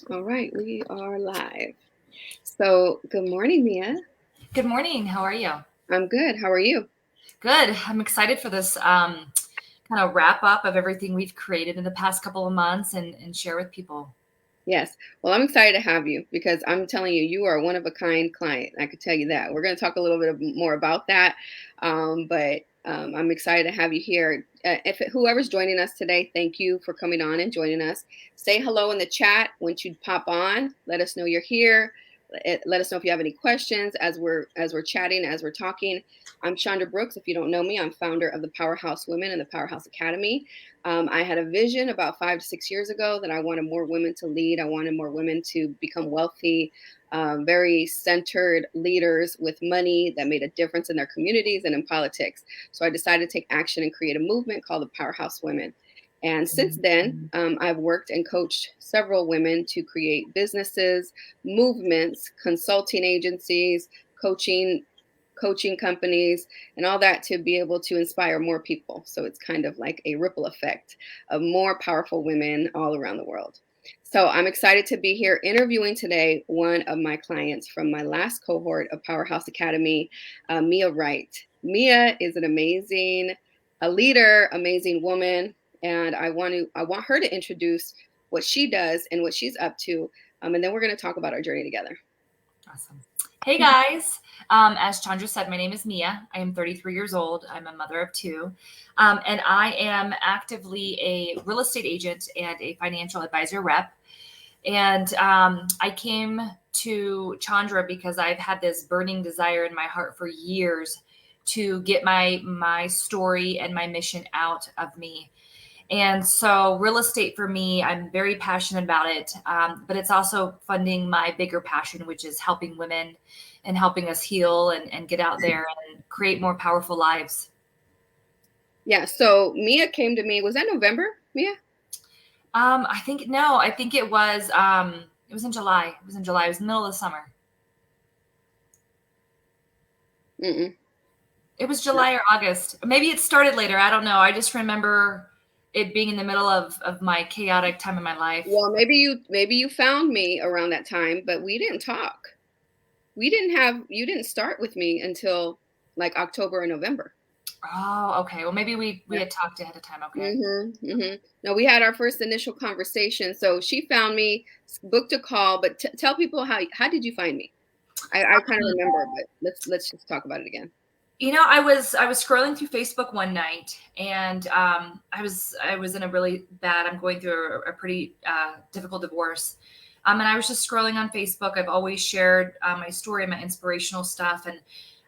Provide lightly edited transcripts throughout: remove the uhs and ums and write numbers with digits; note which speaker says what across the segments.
Speaker 1: All right, we are live. So, good morning, Mia.
Speaker 2: Good morning. How are you?
Speaker 1: I'm good. How are you?
Speaker 2: Good. I'm excited for this kind of wrap up of everything we've created in the past couple of months and share with people.
Speaker 1: Yes. Well, I'm excited to have you because I'm telling you, you are a one of a kind client. I could tell you that. We're going to talk a little bit more about that. But I'm excited to have you here. If whoever's joining us today, thank you for coming on and joining us. Say hello in the chat once you pop on. Let us know you're here. Let us know if you have any questions as we're chatting, as we're talking. I'm Chandra Brooks. If you don't know me, I'm founder of the Powerhouse Women and the Powerhouse Academy. I had a vision about 5 to 6 years ago that I wanted more women to lead. I wanted more women to become wealthy, very centered leaders with money that made a difference in their communities and in politics. So I decided to take action and create a movement called the Powerhouse Women. And since then, I've worked and coached several women to create businesses, movements, consulting agencies, coaching companies and all that to be able to inspire more people. So it's kind of like a ripple effect of more powerful women all around the world. So I'm excited to be here interviewing today one of my clients from my last cohort of Powerhouse Academy, Mia Wright. Mia is an amazing a leader, amazing woman, and I want her to introduce what she does and what she's up to, and then we're going to talk about our journey together.
Speaker 2: Awesome. Hey guys. As Chandra said, my name is Mia. I am 33 years old. I'm a mother of two. And I am actively a real estate agent and a financial advisor rep. And I came to Chandra because I've had this burning desire in my heart for years to get my story and my mission out of me. And so, real estate for me, I'm very passionate about it, but it's also funding my bigger passion, which is helping women and helping us heal and get out there and create more powerful lives.
Speaker 1: Yeah, so Mia came to me. Was that November, Mia?
Speaker 2: I think no, I think it was in July. It was in July. It was the middle of the summer.
Speaker 1: Mm-mm.
Speaker 2: It was July or August. Maybe it started later. I don't know. I just remember it being in the middle of my chaotic time in my life.
Speaker 1: Well, maybe you found me around that time, but we didn't talk. You didn't start with me until like October or November.
Speaker 2: Oh, okay. Well, maybe we had talked ahead of time. Okay.
Speaker 1: No, we had our first initial conversation. So she found me, booked a call, but tell people how did you find me? I kind of remember, but let's just talk about it again.
Speaker 2: I was scrolling through Facebook one night, and I was in a really bad. I'm going through a pretty difficult divorce, and I was just scrolling on Facebook. I've always shared my story, my inspirational stuff, and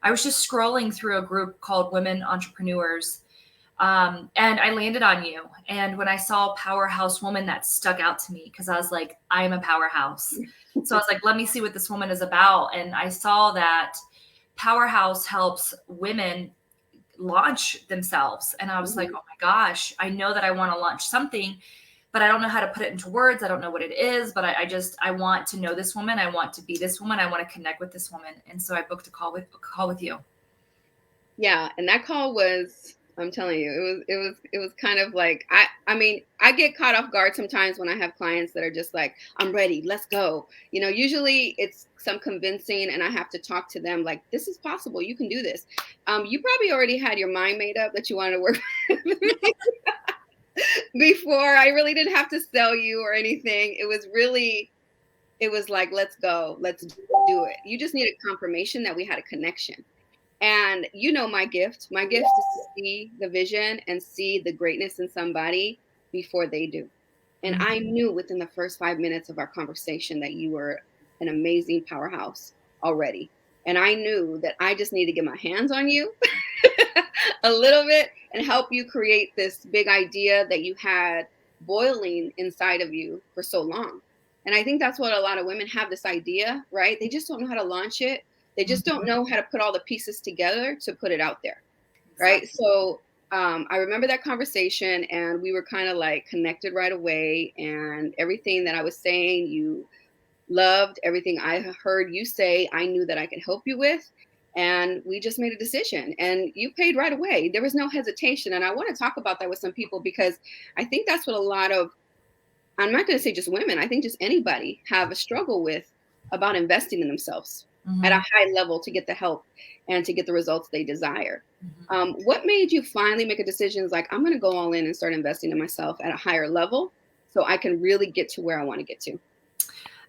Speaker 2: I was just scrolling through a group called Women Entrepreneurs, and I landed on you. And when I saw Powerhouse Woman, that stuck out to me because I was like, I am a powerhouse. So I was like, let me see what this woman is about, and I saw that Powerhouse helps women launch themselves. And I was like,
Speaker 1: Mhm.
Speaker 2: oh my gosh, I know that I want to launch something, but I don't know how to put it into words. I don't know what it is, but I want to know this woman. I want to be this woman. I want to connect with this woman. And so I booked a call with you.
Speaker 1: Yeah, and that call was, I'm telling you, it was kind of like I mean, I get caught off guard sometimes when I have clients that are just like, I'm ready, let's go. Usually it's some convincing and I have to talk to them like, this is possible, you can do this. You probably already had your mind made up that you wanted to work with me before. I really didn't have to sell you or anything. It was like, let's go, let's do it. You just needed confirmation that we had a connection. And my gift. My gift is to see the vision and see the greatness in somebody before they do. And I
Speaker 2: Mhm.
Speaker 1: knew within the first 5 minutes of our conversation that you were an amazing powerhouse already. And I knew that I just need to get my hands on you a little bit and help you create this big idea that you had boiling inside of you for so long. And I think that's what a lot of women have, this idea, right? They just don't know how to launch it. They just don't
Speaker 2: Mhm.
Speaker 1: know how to put all the pieces together to put it out there, right?
Speaker 2: Exactly.
Speaker 1: So I remember that conversation, and we were kind of like connected right away. And everything that I was saying, you loved. Everything I heard you say, I knew that I could help you with. And we just made a decision, and you paid right away. There was no hesitation. And I want to talk about that with some people because I think that's what a lot of I'm not going to say just women, I think just anybody have a struggle with about investing in themselves at a
Speaker 2: Mhm,
Speaker 1: high level to get the help and to get the results they desire.
Speaker 2: mhm.
Speaker 1: What made you finally make a decision like, I'm going to go all in and start investing in myself at a higher level so I can really get to where I want to get to?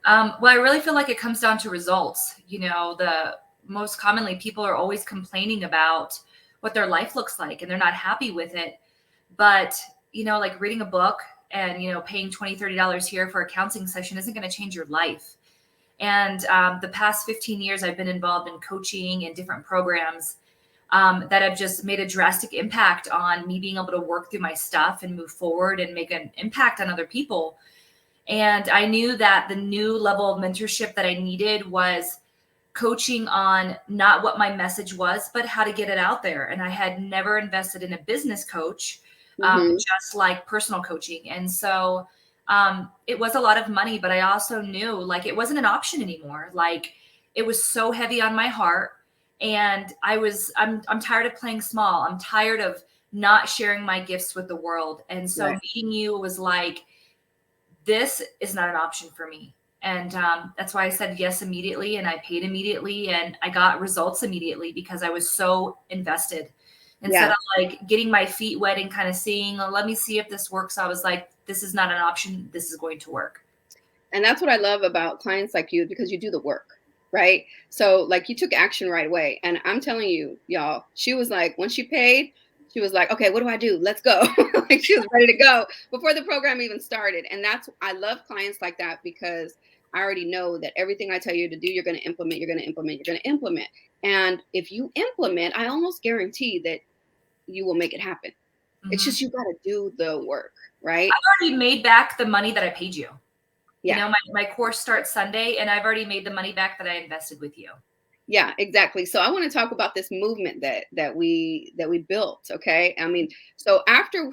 Speaker 2: Well, I really feel like it comes down to results. The most commonly people are always complaining about what their life looks like and they're not happy with it. But, like reading a book and, paying $20, $30 here for a counseling session isn't going to change your life. And the past 15 years, I've been involved in coaching and different programs that have just made a drastic impact on me being able to work through my stuff and move forward and make an impact on other people. And I knew that the new level of mentorship that I needed was coaching on not what my message was, but how to get it out there. And I had never invested in a business coach,
Speaker 1: Hmm.
Speaker 2: just like personal coaching. And so it was a lot of money, but I also knew like it wasn't an option anymore. Like it was so heavy on my heart. And I'm tired of playing small. I'm tired of not sharing my gifts with the world. And so
Speaker 1: Right.
Speaker 2: meeting you was like, this is not an option for me. And that's why I said yes immediately, and I paid immediately, and I got results immediately because I was so invested. Instead
Speaker 1: Yeah.
Speaker 2: of like getting my feet wet and kind of seeing, oh, let me see if this works, I was like, this is not an option. This is going to work.
Speaker 1: And that's what I love about clients like you because you do the work, right? So like you took action right away. And I'm telling you, y'all, she was like, when she paid, she was like, okay, what do I do? Let's go. Like she was ready to go before the program even started. And that's, I love clients like that because I already know that everything I tell you to do, you're going to implement, you're going to implement, you're going to implement. And if you implement, I almost guarantee that you will make it happen. It's
Speaker 2: Mhm.
Speaker 1: just you got to do the work, right?
Speaker 2: I've already made back the money that I paid you.
Speaker 1: Yeah.
Speaker 2: My course starts Sunday, and I've already made the money back that I invested with you.
Speaker 1: Yeah, exactly. So I want to talk about this movement that we built. Okay, I mean, so after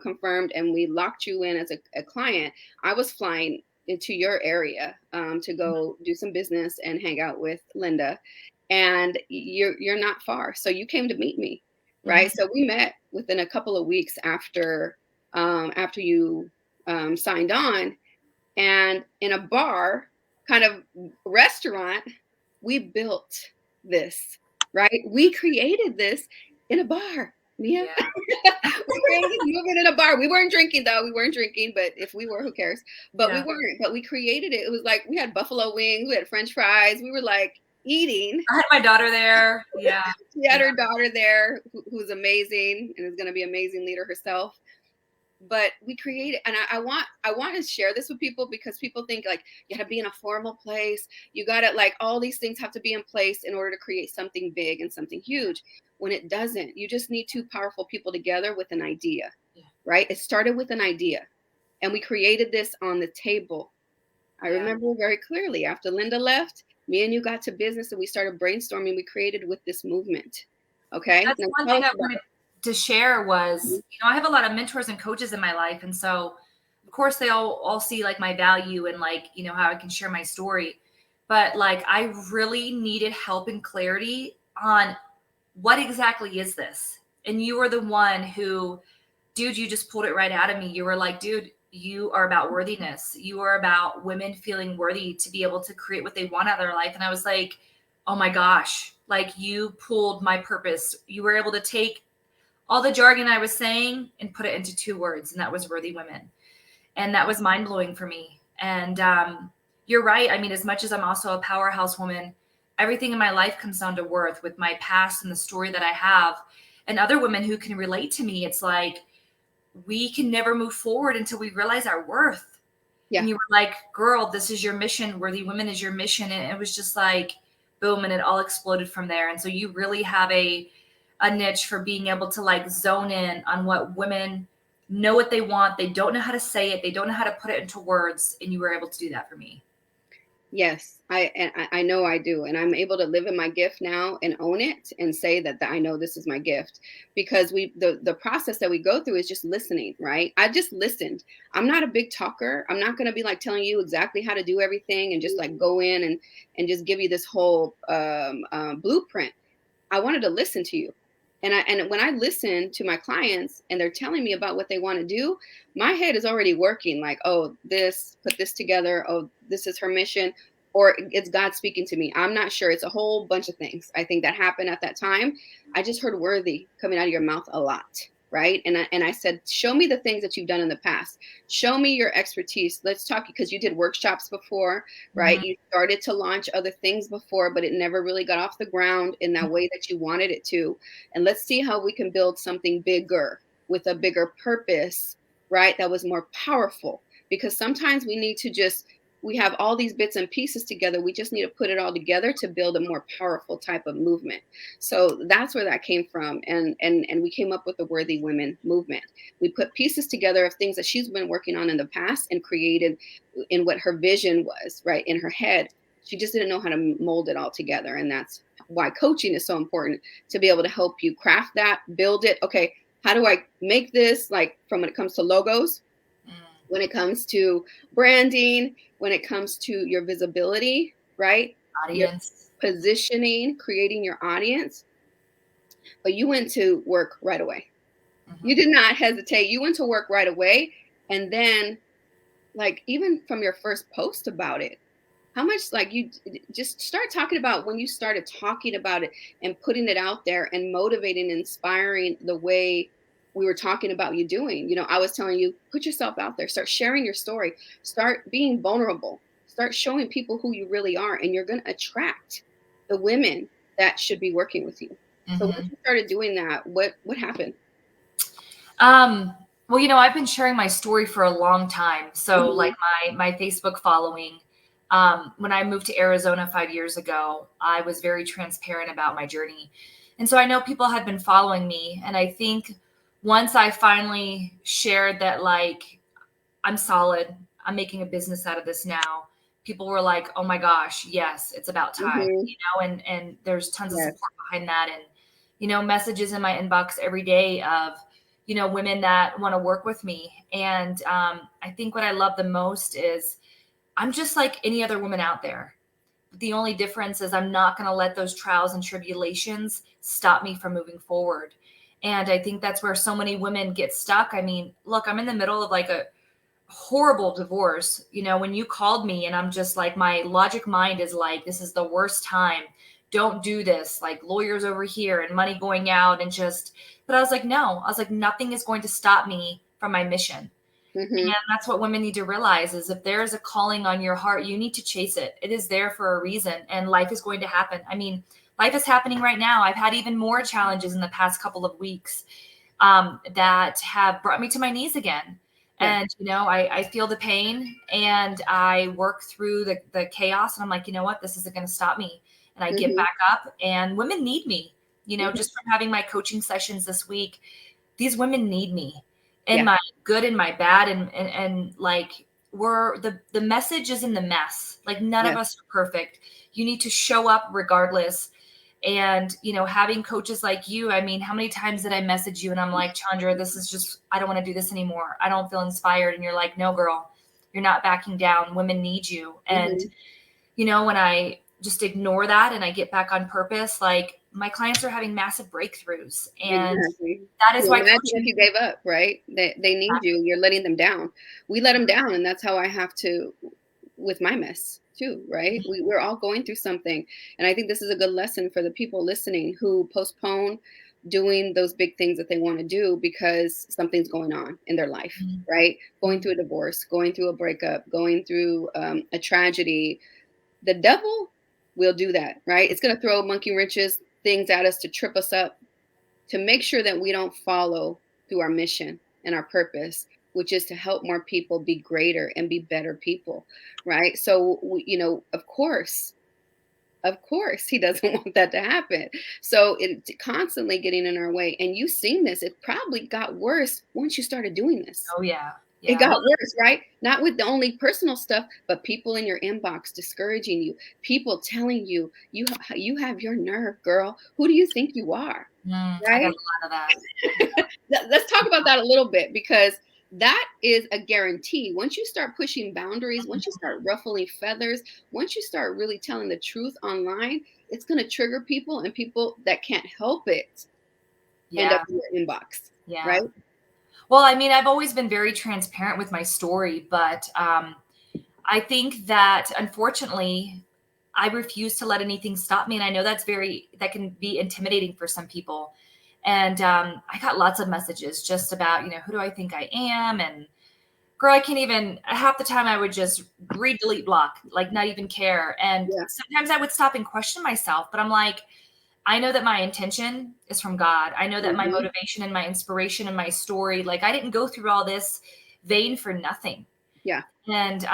Speaker 1: confirmed and we locked you in as a client, I was flying into your area to go do some business and hang out with Linda, and you're not far, so you came to meet me, right?
Speaker 2: Mhm.
Speaker 1: So we met within a couple of weeks after you signed on, and in a bar kind of restaurant we built this, right? We created this in a bar, Mia.
Speaker 2: Yeah.
Speaker 1: We created this movement in a bar. We weren't drinking though. We weren't drinking, but if we were, who cares? But we
Speaker 2: Yeah.
Speaker 1: weren't. But we created it. It was like we had buffalo wings, we had French fries. We were like eating.
Speaker 2: I had my daughter there. Yeah.
Speaker 1: She had
Speaker 2: Yeah.
Speaker 1: her daughter there, who's amazing and is going to be an amazing leader herself. But we created, and I want to share this with people because people think like you got to be in a formal place, you got to like all these things have to be in place in order to create something big and something huge, when it doesn't. You just need two powerful people together with an idea,
Speaker 2: Yeah.
Speaker 1: right? It started with an idea, and we created this on the table. I
Speaker 2: Yeah.
Speaker 1: remember very clearly after Linda left, me and you got to business and we started brainstorming. We created with this movement. Okay,
Speaker 2: That's
Speaker 1: now
Speaker 2: one
Speaker 1: tell
Speaker 2: thing
Speaker 1: us
Speaker 2: I
Speaker 1: about
Speaker 2: wanted to share
Speaker 1: it.
Speaker 2: was, I have a lot of mentors and coaches in my life. And so of course they all see like my value and like, how I can share my story. But like I really needed help and clarity on what exactly is this? And you were the one who, dude, you just pulled it right out of me. You were like, dude, you are about worthiness. You are about women feeling worthy to be able to create what they want out of their life. And I was like, oh my gosh, like you pulled my purpose. You were able to take all the jargon I was saying and put it into two words, and that was worthy women. And that was mind blowing for me. And you're right. I mean, as much as I'm also a powerhouse woman, everything in my life comes down to worth with my past and the story that I have. And other women who can relate to me, it's like we can never move forward until we realize our worth.
Speaker 1: Yeah.
Speaker 2: And you were like, girl, this is your mission. Worthy Women is your mission. And it was just like, boom, and it all exploded from there. And so you really have a niche for being able to like zone in on what women know what they want. They don't know how to say it. They don't know how to put it into words. And you were able to do that for me.
Speaker 1: Yes, I know I do, and I'm able to live in my gift now and own it and say that I know this is my gift because the process that we go through is just listening, right? I just listened. I'm not a big talker. I'm not going to be like telling you exactly how to do everything and just like go in and just give you this whole blueprint. I wanted to listen to you, And when I listen to my clients and they're telling me about what they want to do, my head is already working like, oh, this, put this together. Oh, this is her mission. Or it's God speaking to me. I'm not sure. It's a whole bunch of things I think that happened at that time. I just heard worthy coming out of your mouth a lot. Right. And I said, show me the things that you've done in the past. Show me your expertise. Let's talk, because you did workshops before, right?
Speaker 2: Mhm.
Speaker 1: You started to launch other things before, but it never really got off the ground in that way that you wanted it to. And let's see how we can build something bigger with a bigger purpose, right? That was more powerful. Because sometimes we need to just, we have all these bits and pieces together. We just need to put it all together to build a more powerful type of movement. So that's where that came from. And we came up with the Worthy Women movement. We put pieces together of things that she's been working on in the past and created in what her vision was, right, in her head. She just didn't know how to mold it all together. And that's why coaching is so important, to be able to help you craft that, build it. Okay, how do I make this, like, from when it comes to logos,
Speaker 2: Mm.
Speaker 1: when it comes to branding, when it comes to your visibility, right? Your
Speaker 2: Audience.
Speaker 1: positioning, creating your audience. But you went to work right away. You
Speaker 2: Mhm.
Speaker 1: did not hesitate. You went to work right away. And then, like, even from your first post about it, how much, like, you just start talking about when you started talking about it and putting it out there and motivating and inspiring the way we were talking about you doing. I was telling you, put yourself out there, start sharing your story, start being vulnerable, start showing people who you really are, and you're going to attract the women that should be working with you. So once
Speaker 2: Mhm.
Speaker 1: you started doing that, what happened?
Speaker 2: Um, well, I've been sharing my story for a long time. So like
Speaker 1: Hmm.
Speaker 2: my Facebook following, when I moved to Arizona 5 years ago, I was very transparent about my journey. And so I know people had been following me. And I think once I finally shared that, like, I'm solid, I'm making a business out of this now, people were like, oh my gosh, yes, it's about time,
Speaker 1: Hmm.
Speaker 2: and there's tons of
Speaker 1: Yes.
Speaker 2: support behind that. And, messages in my inbox every day of, women that want to work with me. And I think what I love the most is I'm just like any other woman out there. The only difference is I'm not going to let those trials and tribulations stop me from moving forward. And I think that's where so many women get stuck. I mean, look, I'm in the middle of like a horrible divorce. When you called me, and I'm just like, my logic mind is like, this is the worst time. Don't do this. Like, lawyers over here and money going out, and just, but I was like, no, I was like, nothing is going to stop me from my mission.
Speaker 1: Hmm.
Speaker 2: And that's what women need to realize is if there is a calling on your heart, you need to chase it. It is there for a reason, and life is going to happen. I mean, life is happening right now. I've had even more challenges in the past couple of weeks that have brought me to my knees again.
Speaker 1: Yeah.
Speaker 2: And, I feel the pain, and I work through the chaos, and I'm like, you know what, this isn't going to stop me. And I get
Speaker 1: Hmm.
Speaker 2: back up, and women need me,
Speaker 1: Hmm.
Speaker 2: just from having my coaching sessions this week. These women need me in
Speaker 1: Yeah.
Speaker 2: my good and my bad. And like, the message is in the mess. Like, none of
Speaker 1: Yeah.
Speaker 2: us are perfect. You need to show up regardless. And, having coaches like you, I mean, how many times did I message you and I'm like, Chandra, this is just, I don't want to do this anymore. I don't feel inspired. And you're like, no, girl, you're not backing down. Women need you. And,
Speaker 1: Hmm.
Speaker 2: when I just ignore that and I get back on purpose, like, my clients are having massive breakthroughs. And
Speaker 1: Exactly.
Speaker 2: that is
Speaker 1: Yeah,
Speaker 2: why
Speaker 1: imagine if
Speaker 2: coaching.
Speaker 1: you gave up, right? They need you. You're letting them down. We let them down, and that's how I have to with my mess too, right? We're all going through something, and I think this is a good lesson for the people listening who postpone doing those big things that they want to do because something's going on in their life,
Speaker 2: Mhm.
Speaker 1: right? Going
Speaker 2: Mhm.
Speaker 1: through a divorce, going through a breakup, going through a tragedy. The devil will do that, right? It's going to throw monkey wrenches, things at us to trip us up, to make sure that we don't follow through our mission and our purpose, which is to help more people be greater and be better people, right? So, of course, he doesn't want that to happen. So it's constantly getting in our way. And you seen this, it probably got worse once you started doing this.
Speaker 2: Oh yeah.
Speaker 1: It
Speaker 2: Yeah.
Speaker 1: got
Speaker 2: Well,
Speaker 1: worse, right? Not with the only personal stuff, but people in your inbox discouraging you, people telling you, you have your nerve, girl. Who do you think you are?
Speaker 2: I got
Speaker 1: Right?
Speaker 2: a lot of that.
Speaker 1: Let's talk about that a little bit, because that is a guarantee. Once you start pushing boundaries, once you start ruffling feathers, once you start really telling the truth online, it's going to trigger people, and people that can't help it end up
Speaker 2: Yeah.
Speaker 1: in your inbox,
Speaker 2: Yeah.
Speaker 1: right?
Speaker 2: Well, I mean, I've always been very transparent with my story, but I think that unfortunately, I refuse to let anything stop me. And I know that can be intimidating for some people. And I got lots of messages just about, who do I think I am? And girl, I can't even, half the time I would just read, delete, block, like not even care. And
Speaker 1: Yeah.
Speaker 2: sometimes I would stop and question myself, but I'm like, I know that my intention is from God. I know that my
Speaker 1: Hmm.
Speaker 2: motivation and my inspiration and my story, like I didn't go through all this vain for nothing.
Speaker 1: Yeah.
Speaker 2: And,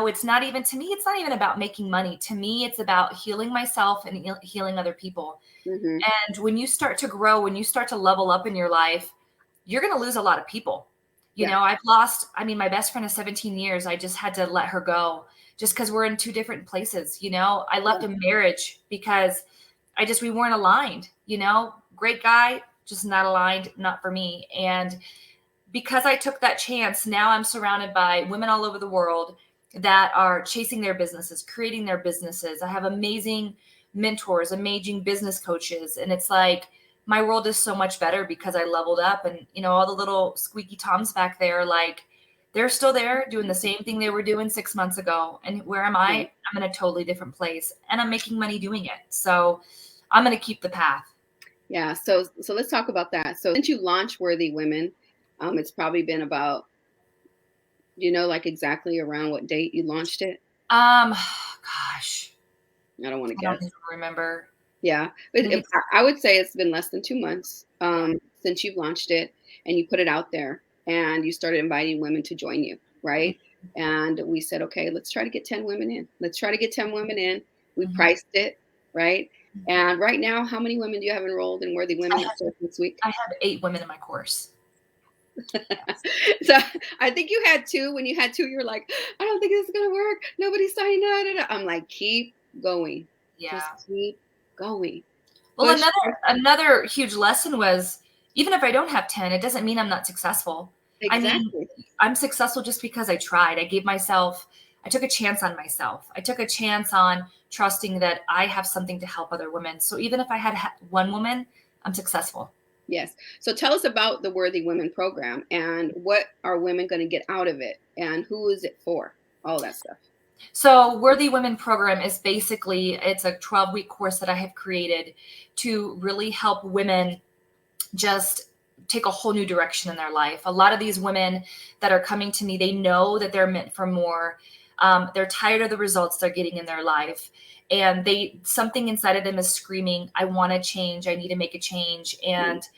Speaker 2: it's not even, to me, it's not even about making money. To me, it's about healing myself and healing other people.
Speaker 1: Hmm.
Speaker 2: And when you start to grow, when you start to level up in your life, you're going to lose a lot of people.
Speaker 1: Yeah.
Speaker 2: I've lost, my best friend of 17 years, I just had to let her go just because we're in two different places. I left
Speaker 1: Yeah.
Speaker 2: a marriage because we weren't aligned, great guy, just not aligned, not for me. And because I took that chance, now I'm surrounded by women all over the world that are chasing their businesses, creating their businesses. I have amazing mentors, amazing business coaches. And it's like my world is so much better because I leveled up. And, all the little squeaky toms back there, like they're still there doing the same thing they were doing 6 months ago. And where am
Speaker 1: Yeah.
Speaker 2: I? I'm in a totally different place and I'm making money doing it. So I'm going to keep the path.
Speaker 1: Yeah. So let's talk about that. So since you launched Worthy Women, it's probably been about, like exactly around what date you launched it?
Speaker 2: Gosh,
Speaker 1: I don't want to
Speaker 2: I don't
Speaker 1: guess.
Speaker 2: even remember.
Speaker 1: Yeah, but
Speaker 2: Maybe it's
Speaker 1: I would say it's been less than 2 months
Speaker 2: yeah.
Speaker 1: since you've launched it and you put it out there and you started inviting women to join you, right? And we said, okay, let's try to get 10 women in. Let's try to get 10 women in. We
Speaker 2: Mhm.
Speaker 1: priced it, right? And right now, how many women do you have enrolled in Worthy
Speaker 2: I
Speaker 1: Women that
Speaker 2: have
Speaker 1: starts this week?
Speaker 2: I have 8 women in my course. Yes.
Speaker 1: So I think you had two. When you had two, you were like, I don't think this is gonna work. Nobody's signing up. I'm like, keep going. Just
Speaker 2: Yeah.
Speaker 1: keep going.
Speaker 2: Well,
Speaker 1: Push.
Speaker 2: another huge lesson was even if I don't have 10, it doesn't mean I'm not successful. I mean,
Speaker 1: Exactly.
Speaker 2: I'm successful just because I tried. I took a chance on myself. I took a chance on trusting that I have something to help other women. So even if I had one woman, I'm successful.
Speaker 1: Yes. So tell us about the Worthy Women program and what are women going to get out of it and who is it for? All that stuff.
Speaker 2: So Worthy Women program is basically it's a 12-week course that I have created to really help women just take a whole new direction in their life. A lot of these women that are coming to me, they know that they're meant for more. They're tired of the results they're getting in their life. And something inside of them is screaming, I want to change. I need to make a change.
Speaker 1: Mm.
Speaker 2: And,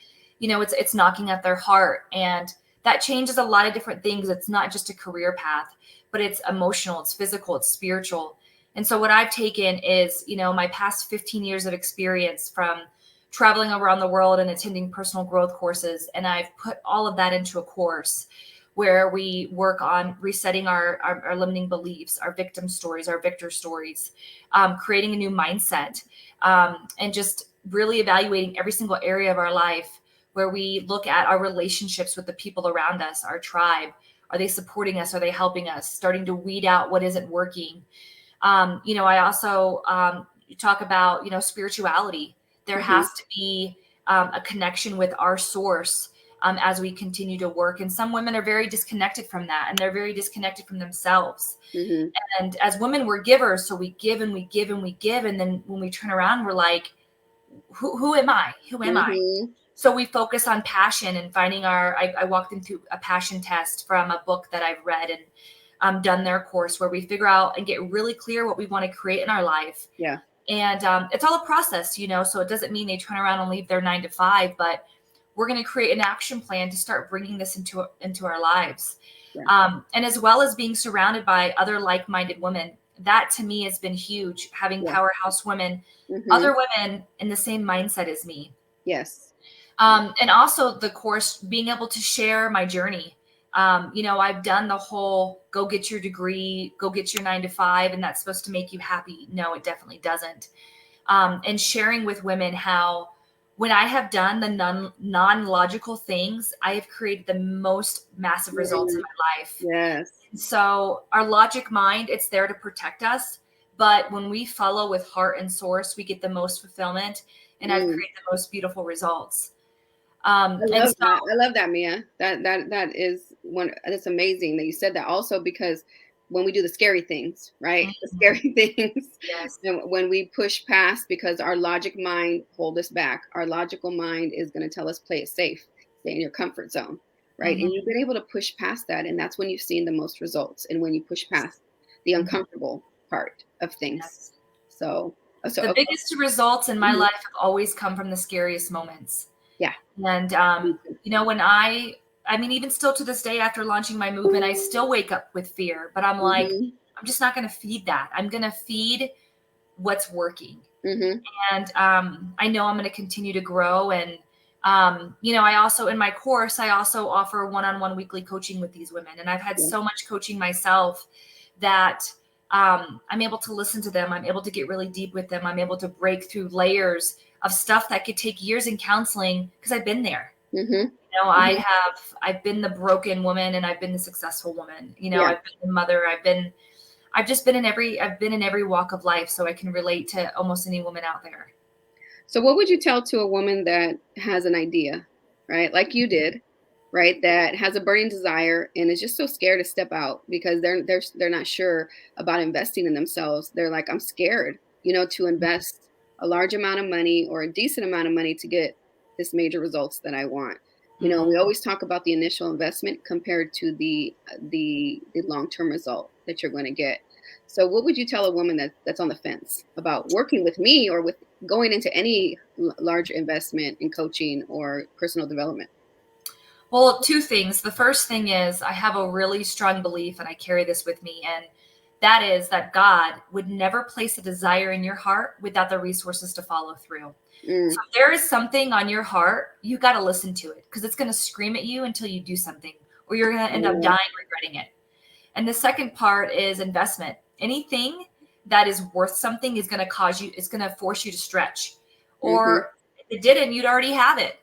Speaker 2: it's knocking at their heart. And that changes a lot of different things. It's not just a career path, but it's emotional, it's physical, it's spiritual. And so what I've taken is, my past 15 years of experience from traveling around the world and attending personal growth courses. And I've put all of that into a course where we work on resetting our limiting beliefs, our victim stories, our victor stories, creating a new mindset, and just really evaluating every single area of our life where we look at our relationships with the people around us, our tribe. Are they supporting us? Are they helping us? Starting to weed out what isn't working. I also talk about, spirituality. There
Speaker 1: Hmm.
Speaker 2: has to be a connection with our source as we continue to work. And some women are very disconnected from that, and they're very disconnected from themselves.
Speaker 1: Hmm.
Speaker 2: And as women, we're givers, so we give and we give and we give. And then when we turn around, we're like, who am I? Who am I?
Speaker 1: Hmm.
Speaker 2: So we focus on passion and finding I walked them through a passion test from a book that I've read and done their course where we figure out and get really clear what we want to create in our life.
Speaker 1: Yeah.
Speaker 2: And it's all a process, so it doesn't mean they turn around and leave their 9 to 5, but we're going to create an action plan to start bringing this into our lives.
Speaker 1: Yeah.
Speaker 2: And as well as being surrounded by other like-minded women, that to me has been huge, having
Speaker 1: Yeah.
Speaker 2: powerhouse women,
Speaker 1: Hmm.
Speaker 2: other women in the same mindset as me.
Speaker 1: Yes.
Speaker 2: And also the course, being able to share my journey. I've done the whole go get your degree, go get your 9 to 5, and that's supposed to make you happy. No, it definitely doesn't. And sharing with women how when I have done the non-logical things, I have created the most massive results in
Speaker 1: Mm.
Speaker 2: my life.
Speaker 1: Yes.
Speaker 2: So our logic mind, it's there to protect us. But when we follow with heart and source, we get the most fulfillment, and I've
Speaker 1: Mm.
Speaker 2: created the most beautiful results. And so
Speaker 1: That. I love that, Mia. That is one. That's amazing that you said that. Also, because when we do the scary things, right? The
Speaker 2: Mhm.
Speaker 1: scary things,
Speaker 2: Yes.
Speaker 1: and when we push past, because our logic mind hold us back. Our logical mind is going to tell us play it safe, stay in your comfort zone, right? And
Speaker 2: Mhm.
Speaker 1: you've been able to push past that, and that's when you've seen the most results. And when you push past the
Speaker 2: Mhm.
Speaker 1: uncomfortable part of things.
Speaker 2: Yes.
Speaker 1: So,
Speaker 2: The biggest results in my
Speaker 1: mhm,
Speaker 2: life have always come from the scariest moments.
Speaker 1: yeah.
Speaker 2: And, when I mean, even still to this day after launching my movement, I still wake up with fear, but I'm like,
Speaker 1: Mm-hmm,
Speaker 2: I'm just not going to feed that. I'm going to feed what's working.
Speaker 1: mm-hmm,
Speaker 2: And I know I'm going to continue to grow. And, I also, in my course, I also offer one-on-one weekly coaching with these women. And I've had
Speaker 1: yeah.
Speaker 2: so much coaching myself that I'm able to listen to them. I'm able to get really deep with them. I'm able to break through layers of stuff that could take years in counseling because I've been there.
Speaker 1: Mm-hmm,
Speaker 2: I
Speaker 1: mm-hmm,
Speaker 2: have, I've been the broken woman and I've been the successful woman.
Speaker 1: yeah.
Speaker 2: I've been the mother. I've been in every walk of life. So I can relate to almost any woman out there.
Speaker 1: So what would you tell to a woman that has an idea, right? Like you did, right? That has a burning desire and is just so scared to step out because they're not sure about investing in themselves. They're like, I'm scared, to invest a large amount of money or a decent amount of money to get this major results that I want. We
Speaker 2: Mhm.
Speaker 1: always talk about the initial investment compared to the long-term result that you're going to get. So what would you tell a woman that's on the fence about working with me or with going into any large investment in coaching or personal development?
Speaker 2: Well, two things. The first thing is I have a really strong belief, and I carry this with me, and that is that God would never place a desire in your heart without the resources to follow through. So
Speaker 1: Mm,
Speaker 2: if there is something on your heart, you got to listen to it because it's going to scream at you until you do something, or you're going to end up
Speaker 1: yeah.
Speaker 2: dying regretting it. And the second part is investment. Anything that is worth something is going to it's going to force you to stretch.
Speaker 1: Hmm.
Speaker 2: Or if it didn't, you'd already have it.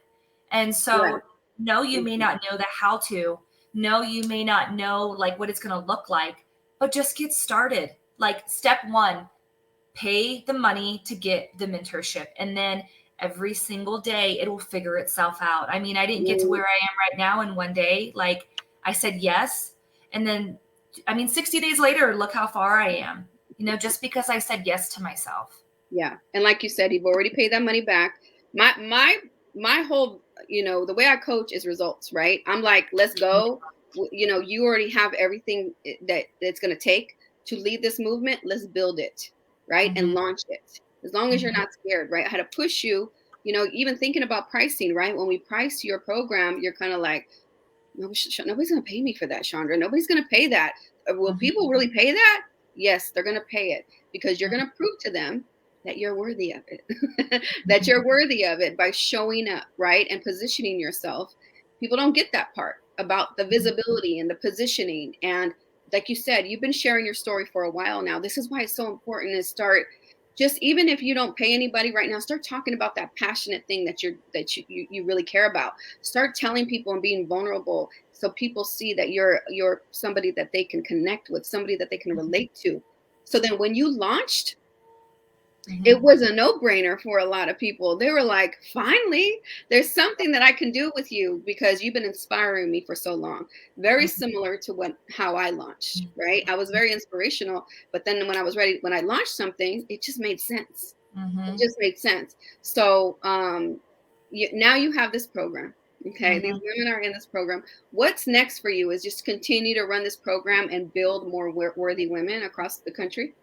Speaker 2: And
Speaker 1: Right.
Speaker 2: so, no, you may
Speaker 1: Mhm.
Speaker 2: not know the how to. No, you may not know like what it's going to look like, but just get started. Like step one, pay the money to get the mentorship. And then every single day it will figure itself out. I mean, I didn't get to
Speaker 1: Mm,
Speaker 2: where I am right now in one day. Like I said yes. And then, I mean, 60 days later, look how far I am, just because I said yes to myself.
Speaker 1: yeah. And like you said, you've already paid that money back. My whole, the way I coach is results, right? I'm like, let's go. You already have everything that it's going to take to lead this movement. Let's build it, right? And
Speaker 2: Mhm,
Speaker 1: launch it. As long as you're
Speaker 2: mhm,
Speaker 1: not scared, right? I had to push you, even thinking about pricing, right? When we price your program, you're kind of like, nobody's going to pay me for that, Chandra. Nobody's going to pay that. Will
Speaker 2: mhm,
Speaker 1: people really pay that? Yes, they're going to pay it because you're
Speaker 2: mhm,
Speaker 1: going to prove to them that you're worthy of it, that you're
Speaker 2: mhm,
Speaker 1: worthy of it by showing up, right? And positioning yourself. People don't get that part about the
Speaker 2: mhm,
Speaker 1: visibility and the positioning. And like you said, you've been sharing your story for a while now. This is why it's so important to start, just even if you don't pay anybody right now, start talking about that passionate thing that you really care about. Start telling people and being vulnerable so people see that you're somebody that they can connect with, somebody that they can relate to. So then when you launched, it
Speaker 2: mhm,
Speaker 1: was a no-brainer for a lot of people. They were like, finally, there's something that I can do with you because you've been inspiring me for so long. Very
Speaker 2: mhm,
Speaker 1: similar to how I launched,
Speaker 2: mhm,
Speaker 1: right? I was very inspirational, but then when I launched something, it just made sense. It
Speaker 2: mhm,
Speaker 1: just made sense. So now you have this program. Okay, these
Speaker 2: mhm.
Speaker 1: women are in this program. What's next for you is just continue to run this program and build more worthy women across the country.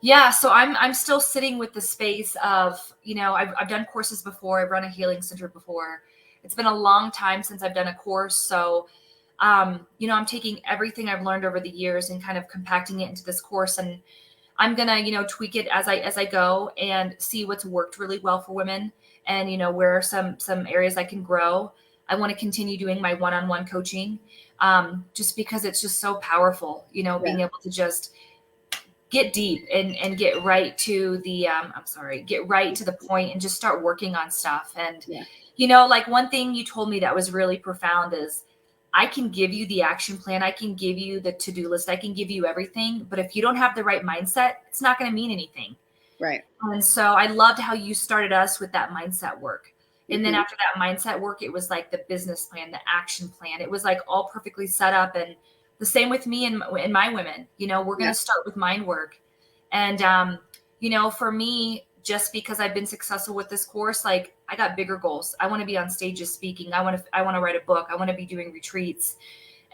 Speaker 2: Yeah, so I'm still sitting with the space of, I've done courses before, I've run a healing center before. It's been a long time since I've done a course. So I'm taking everything I've learned over the years and kind of compacting it into this course. And I'm gonna, tweak it as I go and see what's worked really well for women and where are some areas I can grow. I want to continue doing my one-on-one coaching, just because it's just so powerful,
Speaker 1: Yeah,
Speaker 2: being able to just get deep and get right to the get right to the point and just start working on stuff. And
Speaker 1: yeah,
Speaker 2: like one thing you told me that was really profound is I can give you the action plan, I can give you the to-do list, I can give you everything, but if you don't have the right mindset, it's not going to mean anything.
Speaker 1: right.
Speaker 2: And so I loved how you started us with that mindset work. And then
Speaker 1: Mhm.
Speaker 2: after that mindset work, it was like the business plan, the action plan. It was like all perfectly set up. And the same with me and my women, we're going
Speaker 1: Yeah.
Speaker 2: to start with mind work. And, for me, just because I've been successful with this course, like I got bigger goals. I want to be on stages speaking. I want to write a book. I want to be doing retreats.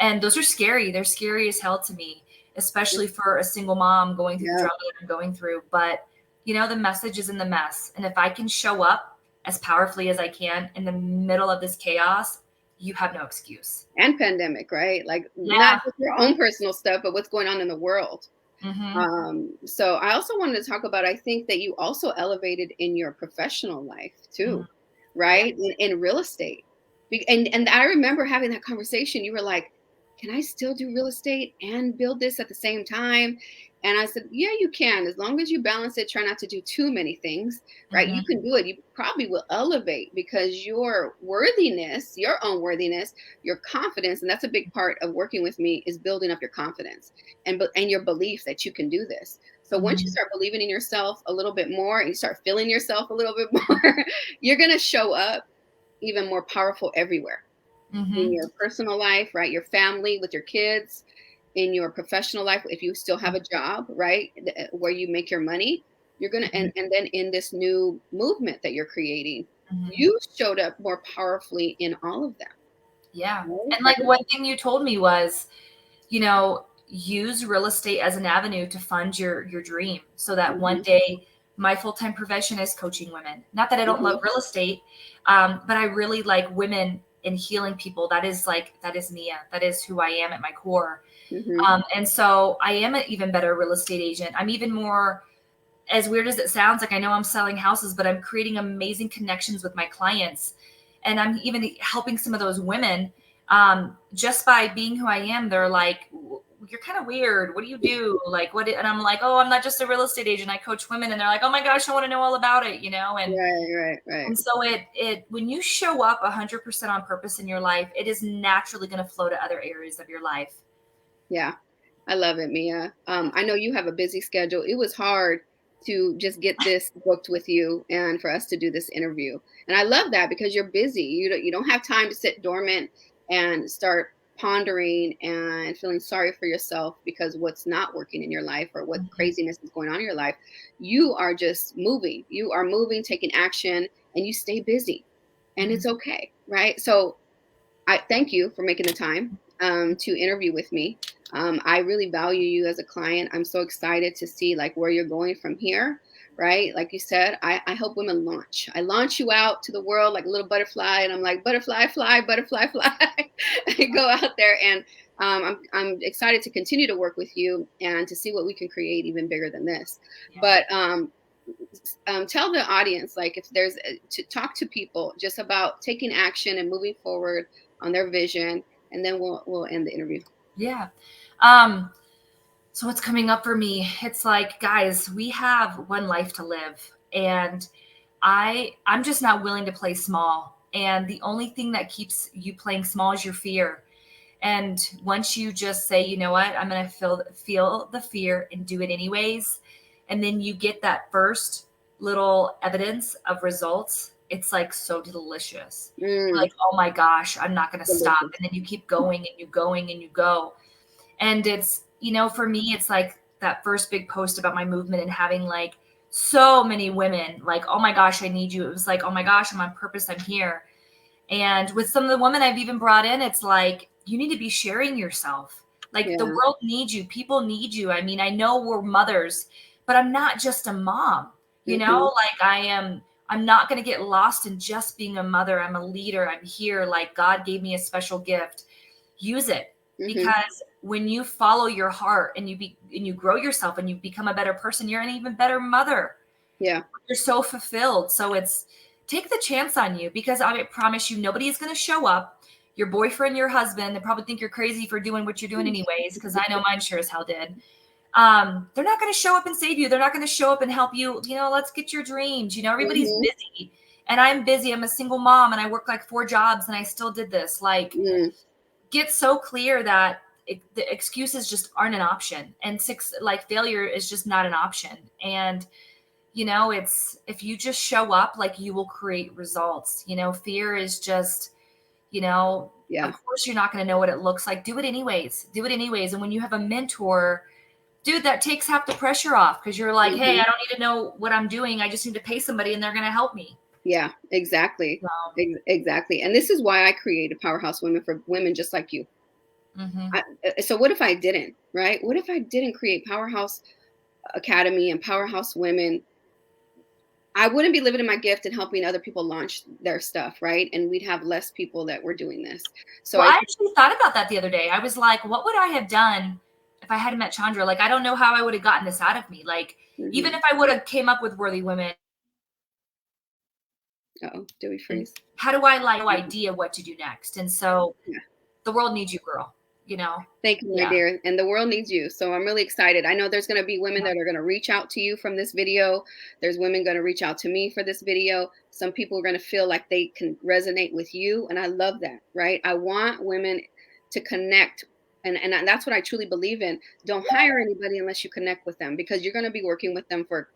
Speaker 2: And those are scary. They're scary as hell to me, especially for a single mom going through the
Speaker 1: Yeah.
Speaker 2: drama that I'm going through. But, the message is in the mess. And if I can show up as powerfully as I can in the middle of this chaos, you have no excuse.
Speaker 1: And pandemic, right? Like not
Speaker 2: Yeah.
Speaker 1: just your own personal stuff, but what's going on in the world.
Speaker 2: Hmm.
Speaker 1: So I also wanted to talk about, I think that you also elevated in your professional life
Speaker 2: Hmm.
Speaker 1: too,
Speaker 2: Yeah.
Speaker 1: right? In real estate. And I remember having that conversation. You were like, can I still do real estate and build this at the same time? And I said, yeah, you can, as long as you balance it, try not to do too many things, right? You
Speaker 2: Hmm.
Speaker 1: can do it. You probably will elevate because your worthiness, your own worthiness, your confidence, and that's a big part of working with me, is building up your confidence and your belief that you can do this. So once you
Speaker 2: Hmm.
Speaker 1: start believing in yourself a little bit more and you start feeling yourself a little bit more, you're going to show up even more powerful everywhere, in
Speaker 2: Hmm.
Speaker 1: your personal life, right? Your family, with your kids, in your professional life, if you still have a job, right? Where you make your money, you're going to, and then in this new movement that you're creating,
Speaker 2: Hmm.
Speaker 1: you showed up more powerfully in all of them,
Speaker 2: Yeah.
Speaker 1: right?
Speaker 2: And like one thing you told me was, use real estate as an avenue to fund your dream so that one
Speaker 1: Mhm,
Speaker 2: day my full-time profession is coaching women. Not that I don't love
Speaker 1: mhm,
Speaker 2: real estate, but I really like women and healing people. That is Mia. That is who I am at my core.
Speaker 1: mhm.
Speaker 2: And so I am an even better real estate agent. I'm even more, as weird as it sounds, like I know I'm selling houses, but I'm creating amazing connections with my clients. And I'm even helping some of those women, just by being who I am. They're like, you're kind of weird. What do you do? Like, what? And I'm like, oh, I'm not just a real estate agent. I coach women. And they're like, oh my gosh, I want to know all about it, And,
Speaker 1: Right, right, right.
Speaker 2: and so when you show up 100% on purpose in your life, it is naturally going to flow to other areas of your life.
Speaker 1: Yeah. I love it, Mia. I know you have a busy schedule. It was hard to just get this booked with you and for us to do this interview. And I love that because you're busy. You don't have time to sit dormant and start pondering and feeling sorry for yourself because what's not working in your life or what
Speaker 2: Mhm.
Speaker 1: craziness is going on in your life. You are just moving. You are moving, taking action, and you stay busy. And
Speaker 2: Mhm.
Speaker 1: it's okay, right? So I thank you for making the time to interview with me. I really value you as a client. I'm so excited to see like where you're going from here, right? Like you said, I help women launch. I launch you out to the world like a little butterfly, and I'm like, butterfly, fly, butterfly, fly. I go out there, and I'm excited to continue to work with you and to see what we can create even bigger than this.
Speaker 2: Yeah.
Speaker 1: But tell the audience, like, if there's to talk to people just about taking action and moving forward on their vision, and then we'll end the interview.
Speaker 2: Yeah. Um, so what's coming up for me? It's like, guys, we have one life to live, and I'm just not willing to play small. And the only thing that keeps you playing small is your fear. And once you just say, you know what, I'm going to feel the fear and do it anyways, and then you get that first little evidence of results, it's like so delicious. You're
Speaker 1: Mm,
Speaker 2: like, oh my gosh, I'm not going to stop.
Speaker 1: delicious.
Speaker 2: And then you keep going and you going and you go. And it's, for me, it's like that first big post about my movement and having like so many women like, oh my gosh, I need you. It was like, oh my gosh, I'm on purpose. I'm here. And with some of the women I've even brought in, it's like, you need to be sharing yourself. Like the
Speaker 1: Yeah.
Speaker 2: world needs you. People need you. I mean, I know we're mothers, but I'm not just a mom,
Speaker 1: Hmm.
Speaker 2: like I'm not going to get lost in just being a mother. I'm a leader. I'm here. Like God gave me a special gift. Use it,
Speaker 1: Hmm.
Speaker 2: because when you follow your heart and you grow yourself and you become a better person, you're an even better mother.
Speaker 1: Yeah.
Speaker 2: You're so fulfilled. So it's, take the chance on you, because I promise you, nobody is going to show up. Your boyfriend, your husband, they probably think you're crazy for doing what you're doing anyways, because I know mine sure as hell did. They're not going to show up and save you. They're not going to show up and help you. Let's get your dreams. Everybody's
Speaker 1: Hmm.
Speaker 2: busy, and I'm busy. I'm a single mom and I work like 4 jobs and I still did this. Like,
Speaker 1: Mm,
Speaker 2: get so clear that the excuses just aren't an option, and like failure is just not an option. And it's if you just show up, like, you will create results. Fear is just, of
Speaker 1: Yeah.
Speaker 2: course you're not going to know what it looks like. Do it anyways. Do it anyways. And when you have a mentor, dude, that takes half the pressure off, because you're like, hey, I
Speaker 1: Hmm.
Speaker 2: don't need to know what I'm doing. I just need to pay somebody and they're going to help me.
Speaker 1: Yeah, exactly.
Speaker 2: So,
Speaker 1: Exactly. And this is why I created Powerhouse Women for women just like you.
Speaker 2: mhm.
Speaker 1: So what if I didn't, right? What if I didn't create Powerhouse Academy and Powerhouse Women? I wouldn't be living in my gift and helping other people launch their stuff, right? And we'd have less people that were doing this. So
Speaker 2: Well,
Speaker 1: I
Speaker 2: I
Speaker 1: think,
Speaker 2: actually thought about that the other day. I was like, what would I have done if I hadn't met Chandra? Like, I don't know how I would have gotten this out of me. Like, even
Speaker 1: mhm.
Speaker 2: if I would have came up with Worthy Women,
Speaker 1: Uh-oh, did we freeze?
Speaker 2: how do I like no
Speaker 1: Mhm.
Speaker 2: idea what to do next? And so
Speaker 1: Yeah.
Speaker 2: the world needs you, girl. You know?
Speaker 1: Thank you, my
Speaker 2: Yeah.
Speaker 1: dear. And the world needs you. So I'm really excited. I know there's going to be women that are going to reach out to you from this video. There's women going to reach out to me for this video. Some people are going to feel like they can resonate with you. And I love that, right? I want women to connect. And that's what I truly believe in. Don't hire anybody unless you connect with them, because you're going to be working with them for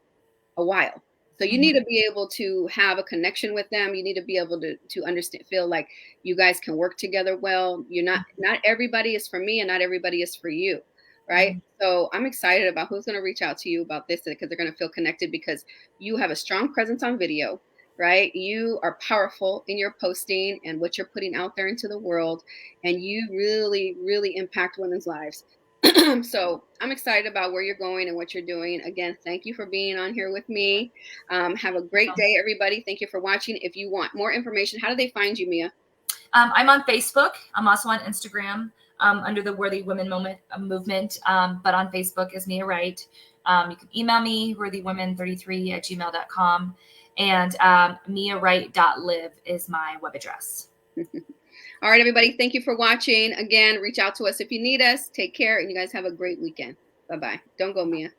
Speaker 1: a while. So you
Speaker 2: Mhm.
Speaker 1: need to be able to have a connection with them. You need to be able to understand, feel like you guys can work together well. You're not everybody is for me and not everybody is for you, right?
Speaker 2: Mhm.
Speaker 1: So I'm excited about who's going to reach out to you about this, because they're going to feel connected, because you have a strong presence on video, right? You are powerful in your posting and what you're putting out there into the world, and you really, really impact women's lives. So I'm excited about where you're going and what you're doing. Again, thank you for being on here with me. Have a great
Speaker 2: So,
Speaker 1: day, everybody. Thank you for watching. If you want more information, how do they find you, Mia?
Speaker 2: I'm on Facebook. I'm also on Instagram, under the Worthy Women movement. But on Facebook is Mia Wright. You can email me, worthywomen33@gmail.com. And miawright.live is my web address.
Speaker 1: All right, everybody. Thank you for watching. Again, reach out to us if you need us. Take care, and you guys have a great weekend. Bye bye. Don't go, Mia.